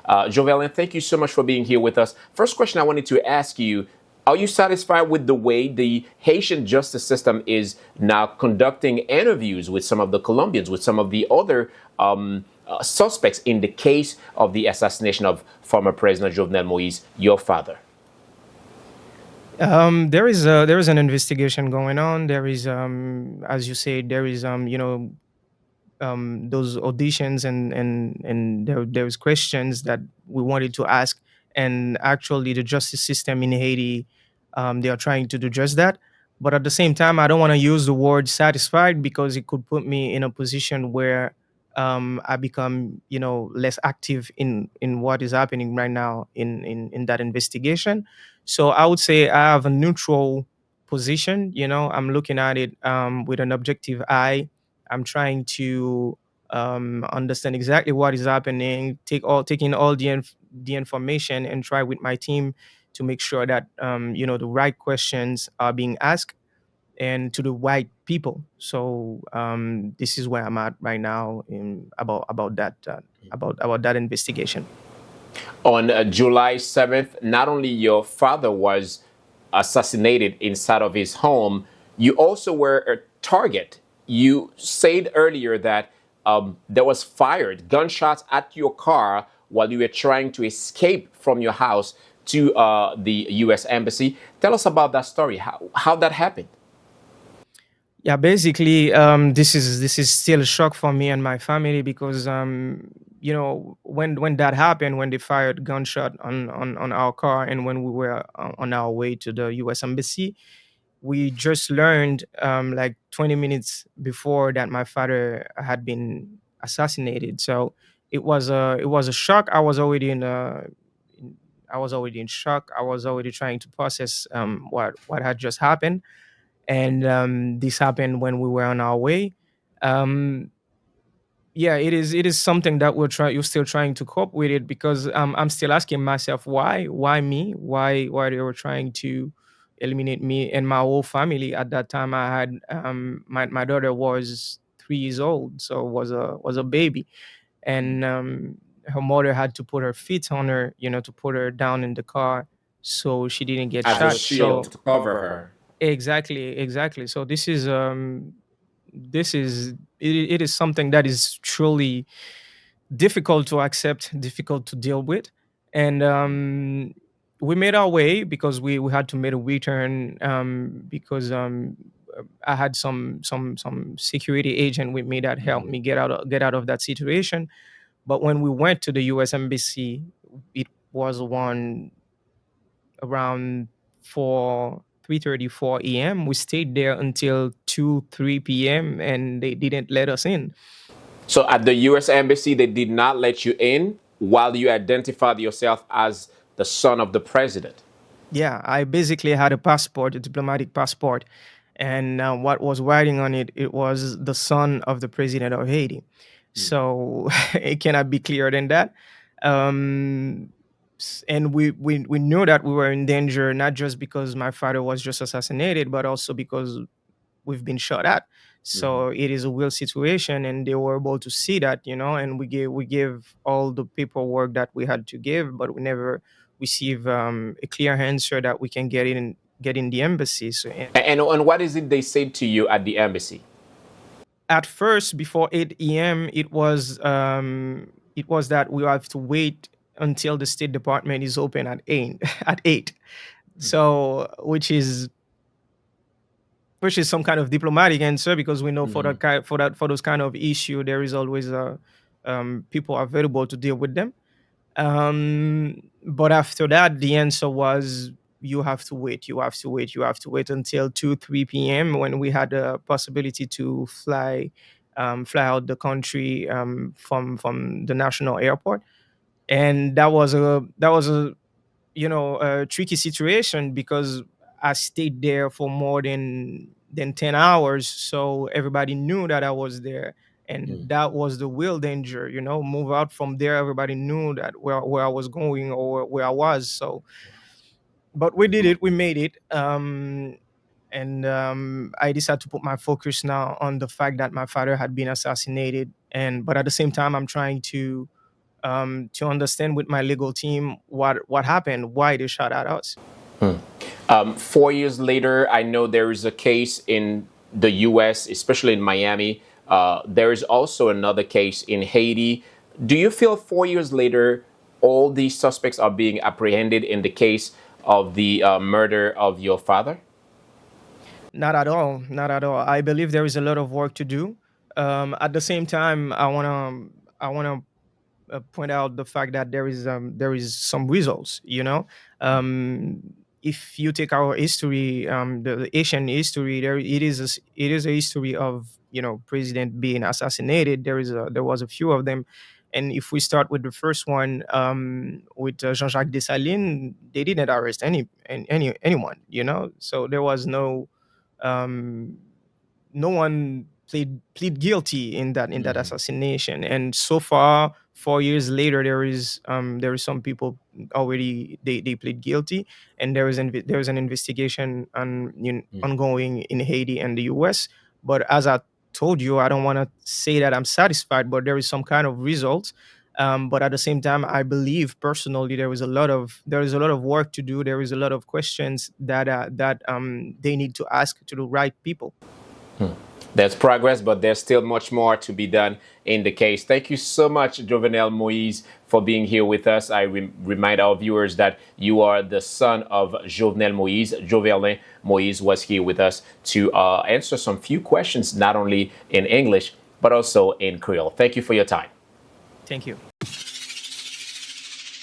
Joverlein, thank you so much for being here with us. First question I wanted to ask you, are you satisfied with the way the Haitian justice system is now conducting interviews with some of the Colombians, with some of the other suspects in the case of the assassination of former President Jovenel Moïse, your father? There is an investigation going on. There is, as you say, there is those auditions, and there's questions that we wanted to ask, and actually the justice system in Haiti, they are trying to do just that. But at the same time, I don't want to use the word satisfied because it could put me in a position where I become less active in what is happening right now in that investigation. So I would say I have a neutral position. I'm looking at it with an objective eye. I'm trying to understand exactly what is happening, taking all the information, and try with my team to make sure that the right questions are being asked and to the right people. So this is where I'm at right now in about that about that investigation. On July 7th, not only your father was assassinated inside of his home, you also were a target. You said earlier that there was fired gunshots at your car while you were trying to escape from your house to the U.S. Embassy. Tell us about that story, how that happened. Yeah, basically, this is still a shock for me and my family because when that happened, when they fired gunshot on our car, and when we were on our way to the U.S. Embassy, we just learned like 20 minutes before that my father had been assassinated. So it was a shock. I was already in shock. I was already trying to process what had just happened, and this happened when we were on our way. Um, yeah, it is something that you're still trying to cope with it because I'm still asking myself why me, why they were trying to eliminate me and my whole family. At that time I had my daughter was 3 years old, so was a baby, and her mother had to put her feet on her, to put her down in the car so she didn't get As a shot. shield So to cover her. exactly. So this is it is something that is truly difficult to accept, difficult to deal with, and we made our way because we had to make a return because I had some security agent with me that helped me get out of that situation. But when we went to the U.S. Embassy, it was one around 3:34 a.m. We stayed there until 2-3 p.m. and they didn't let us in. So at the U.S. Embassy, they did not let you in while you identified yourself as the son of the president. Yeah, I basically had a passport, a diplomatic passport, and what was writing on it, it was the son of the president of Haiti. So it cannot be clearer than that. Um, and we knew that we were in danger, not just because my father was just assassinated, but also because we've been shot at. So it is a real situation, and they were able to see that, and we gave all the paperwork that we had to give, but we never receive a clear answer that we can get in the embassy. So And what is it they said to you at the embassy? at first, before 8 a.m., it was that we have to wait until the State Department is open at 8 at 8. So which is some kind of diplomatic answer, because we know for those kind of issue there is always people available to deal with them. But after that, the answer was you have to wait, you have to wait until 2-3 p.m. when we had a possibility to fly out the country from the national airport, and that was a a tricky situation because I stayed there for more than 10 hours. So everybody knew that I was there. And that was the real danger, move out from there. Everybody knew that where I was going or where I was. So, but we did it, we made it. And I decided to put my focus now on the fact that my father had been assassinated. But at the same time, I'm trying to to understand with my legal team what happened, why they shot at us. 4 years later, I know there is a case in the U.S., especially in Miami. There is also another case in Haiti. Do you feel 4 years later, all these suspects are being apprehended in the case of the murder of your father? Not at all. Not at all. I believe there is a lot of work to do. At the same time, I wanna point out the fact that there is some results. Um, if you take our history, the Asian history, it is a history of president being assassinated. There was a few of them, and if we start with the first one, with Jean-Jacques Dessalines, they didn't arrest anyone. So there was um, no one plead guilty in that assassination. And so far, 4 years later, there is some people already they plead guilty, and there is an investigation ongoing in Haiti and the U.S. But as I told you, I don't want to say that I'm satisfied, but there is some kind of result. But at the same time, I believe personally there is a lot of work to do. There is a lot of questions that they need to ask to the right people. There's progress, but there's still much more to be done in the case. Thank you so much, Jovenel Moïse, for being here with us. I remind our viewers that you are the son of Jovenel Moïse. Joverlein Moïse was here with us to answer some few questions, not only in English, but also in Creole. Thank you for your time. Thank you.